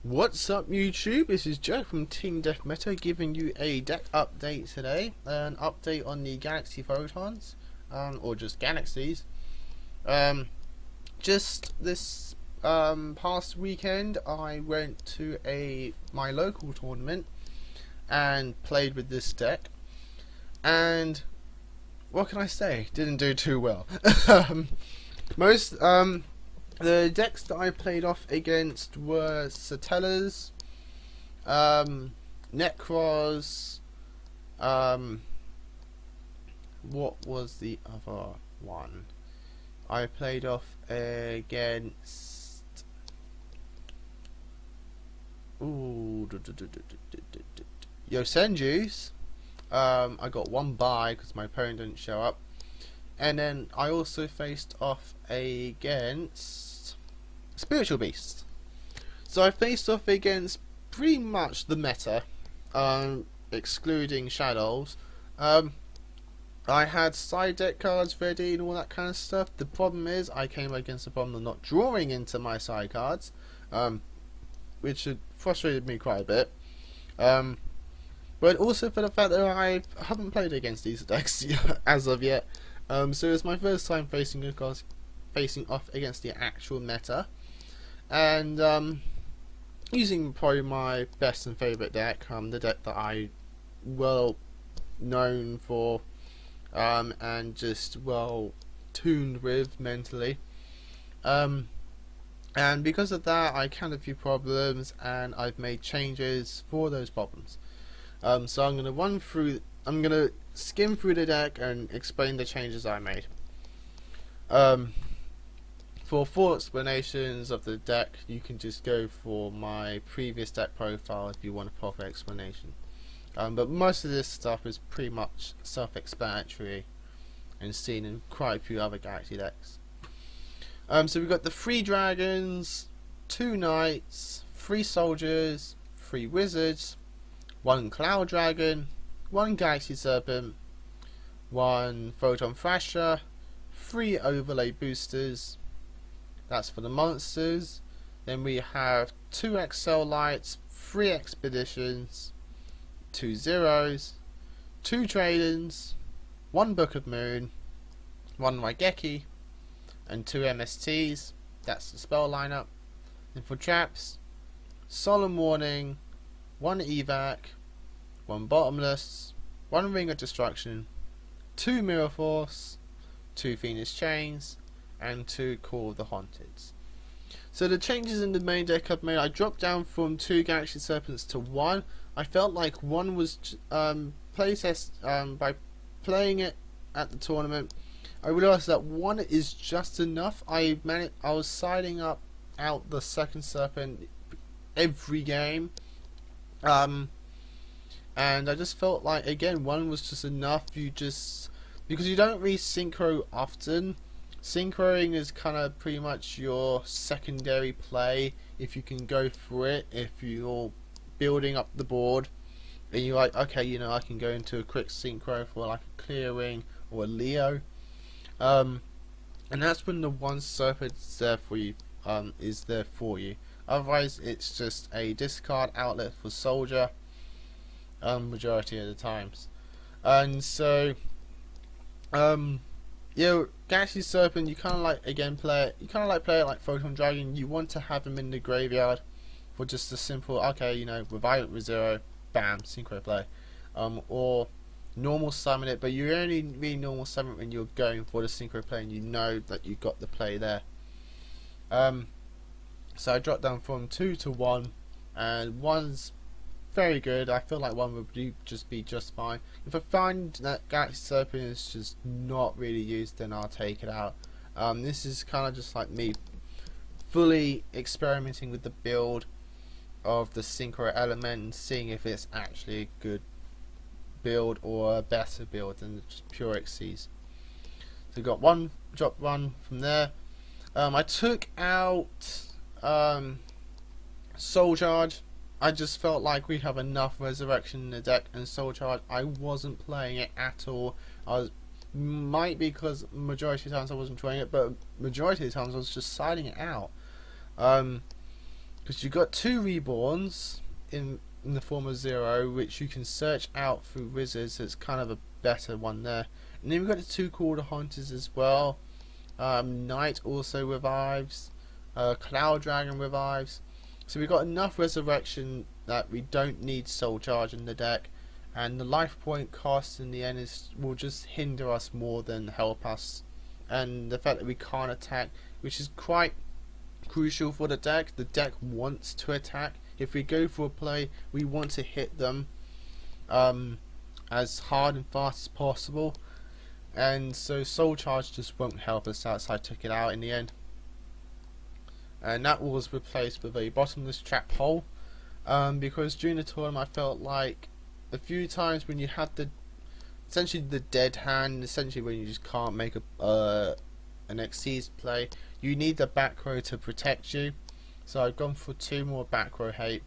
What's up YouTube? This is Joe from Team Death Meta giving you a deck update today. An update on the Galaxy Photons, or just Galaxies. Just this past weekend I went to my local tournament and played with this deck, and what can I say? Didn't do too well. The decks that I played off against were Satellas, Necros, what was the other one? I played off against Yosenju's. I got one bye because my opponent didn't show up. And then I also faced off against Spiritual Beast. So I faced off against pretty much the meta, excluding Shadows. I had side deck cards ready and all that kind of stuff. The problem is I came against the problem of not drawing into my side cards, which had frustrated me quite a bit. But also for the fact that I haven't played against these decks as of yet. So it's my first time facing off against the actual meta, and using probably my best and favourite deck, the deck that I well known for, and just well tuned with mentally, and because of that I encountered a few problems and I've made changes for those problems. So I'm going to skim through the deck and explain the changes I made. For full explanations of the deck, you can just go for my previous deck profile if you want a proper explanation. But most of this stuff is pretty much self-explanatory and seen in quite a few other Galaxy decks. So we've got the 3 dragons, 2 knights, 3 soldiers, 3 wizards, 1 cloud dragon, 1 Galaxy Serpent, 1 Photon Thrasher, 3 overlay boosters. That's for the monsters. Then we have 2 Excel Lights, 3 Expeditions, 2 Zeros, 2 Tradens, 1 Book of Moon, 1 Raigeki, and 2 MSTs. That's the spell lineup. Then for traps, Solemn Warning, 1 Evac, 1 Bottomless, 1 Ring of Destruction, 2 Mirror Force, 2 Phoenix Chains, and 2 Call of the Haunted. So the changes in the main deck I've made, I dropped down from 2 Galaxy Serpents to 1. I felt like 1 was playtest by playing it at the tournament. I realised that 1 is just enough. I was siding out the second Serpent every game. And I just felt like, again, 1 was just enough. Because you don't really synchro often. Synchroing is kind of pretty much your secondary play if you can go through it. If you're building up the board and you're like, okay, you know, I can go into a quick synchro for like a clearing or a Leo, and that's when the 1 serpent is there for you. Otherwise, it's just a discard outlet for soldier, majority of the times. And so, Galaxy Serpent, you kind of like play it like Photon Dragon. You want to have him in the graveyard for just a simple, okay, you know, revive it with 0, bam, synchro play, or normal summon it. But you only really normal summon it when you're going for the synchro play and you know that you got the play there. So I dropped down from 2 to 1, and 1's very good. I feel like 1 would be just fine. If I find that Galaxy Serpent is just not really used, then I'll take it out. This is kind of just like me fully experimenting with the build of the synchro element and seeing if it's actually a good build or a better build than just pure XCs. So we got 1, drop 1 from there. I took out Soul Charge. I just felt like we have enough Resurrection in the deck, and Soul Charge, I wasn't playing it at all. Might be because majority of the times I wasn't trying it, but majority of the times I was just siding it out. because you've got 2 reborns in the form of 0, which you can search out through wizards. So it's kind of a better one there. And then we've got the 2 quarter hunters as well. Knight also revives. Cloud Dragon revives. So we've got enough resurrection that we don't need soul charge in the deck, and the life point cost in the end will just hinder us more than help us. And the fact that we can't attack, which is quite crucial for the deck. The deck wants to attack. If we go for a play, we want to hit them as hard and fast as possible, and so soul charge just won't help us out, so I took it out in the end. And that was replaced with a bottomless trap hole, because during the tournament I felt like a few times when you had essentially the dead hand, essentially when you just can't make an Xyz play, you need the back row to protect you. So I've gone for 2 more back row hate,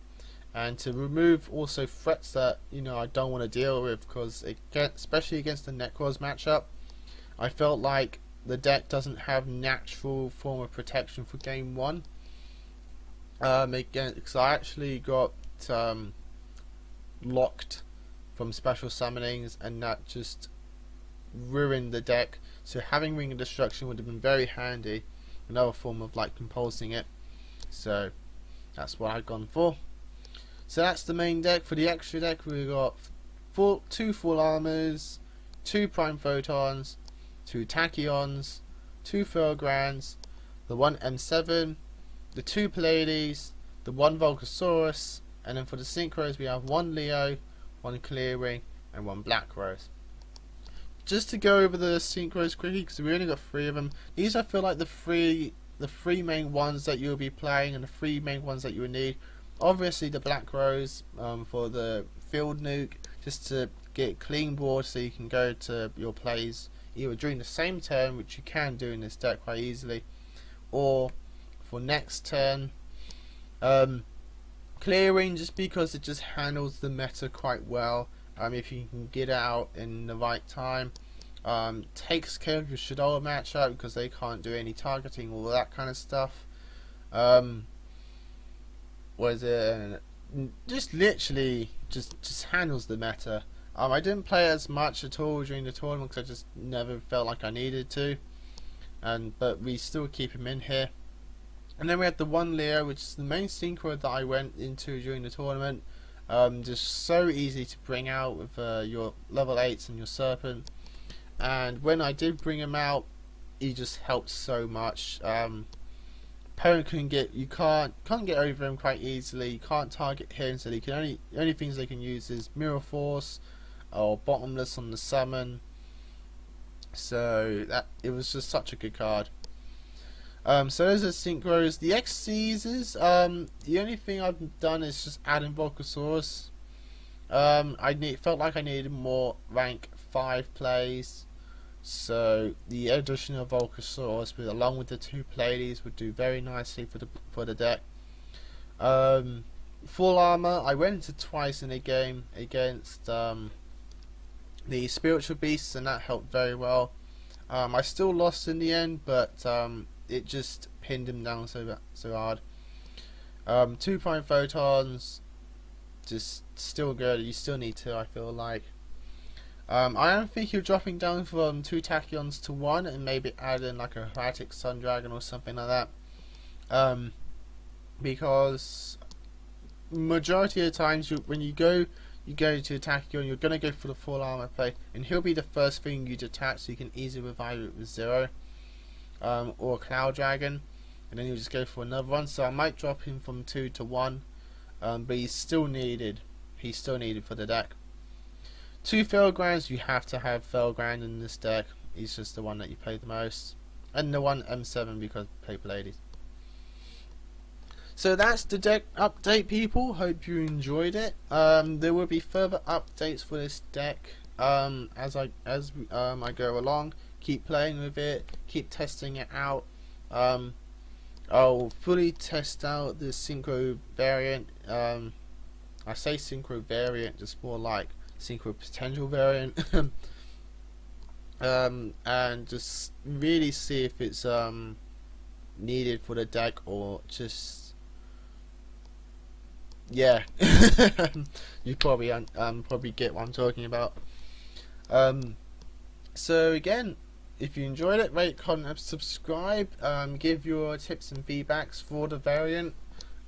and to remove also threats that I don't want to deal with, because especially against the Necros matchup, I felt like the deck doesn't have natural form of protection for game 1. Again, because I actually got locked from special summonings, and that just ruined the deck. So having Ring of Destruction would have been very handy, another form of like compulsing it. So that's what I've gone for. So that's the main deck. For the extra deck, we've got 2 full armors, 2 prime photons, 2 tachyons, 2 Fergrands, the 1 M7, the 2 Pleiades, the 1 Volcasaurus, and then for the synchros we have 1 Leo, 1 Clearing, and 1 Black Rose. Just to go over the synchros quickly, because we only got 3 of them. These I feel like the three main ones that you'll be playing, and the 3 main ones that you will need. Obviously the Black Rose for the field nuke, just to get clean board so you can go to your plays either during the same turn, which you can do in this deck quite easily, or for next turn. Clearing, just because it just handles the meta quite well, if you can get out in the right time. Takes care of your Shadowla matchup because they can't do any targeting, all that kind of stuff. Just literally just handles the meta. I didn't play as much at all during the tournament because I just never felt like I needed to, but we still keep him in here. And then we had the 1 Leo, which is the main synchro that I went into during the tournament. Just so easy to bring out with your level 8s and your Serpent. And when I did bring him out, he just helped so much. Opponent can't get over him quite easily. You can't target him, so the only things they can use is Mirror Force or Bottomless on the summon. So it was just such a good card. So those are synchros. The Xyzes, the only thing I've done is just adding Volcasaurus. Felt like I needed more rank 5 plays, so the addition of Volcasaurus along with the 2 Pleiades would do very nicely for the deck. Full armor, I went into twice in a game against the Spiritual Beasts, and that helped very well. I still lost in the end, but it just pinned him down so hard. 2 prime photons, just still good. You still need 2, I feel like. I am thinking of dropping down from 2 tachyons to 1 and maybe add in like a Hieratic Sun Dragon or something like that. Because majority of the times when you go to a tachyon, you're gonna go for the full armor play, and he'll be the first thing you'd attack, so you can easily revive it with 0. Or a Cloud Dragon, and then you'll just go for another one. So I might drop him from 2 to 1, but he's still needed. He's still needed for the deck. 2 Felgrands, you have to have Felgrand in this deck. He's just the one that you play the most, and the 1 M7 because I play Pleiades. So that's the deck update, people. Hope you enjoyed it. There will be further updates for this deck as I go along. Keep playing with it, keep testing it out. I'll fully test out the synchro variant. I say synchro variant, just more like synchro potential variant. And just really see if it's needed for the deck, or just yeah, you probably probably get what I'm talking about. So again, if you enjoyed it, rate, comment, subscribe. Give your tips and feedbacks for the variant,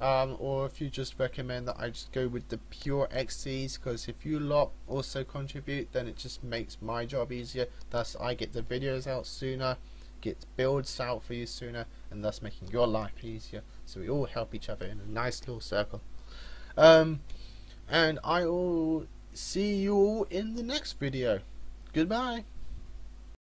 or if you just recommend that I just go with the pure XCs, because if you lot also contribute, then it just makes my job easier. Thus, I get the videos out sooner, get builds out for you sooner, and thus making your life easier. So we all help each other in a nice little circle. And I will see you all in the next video. Goodbye.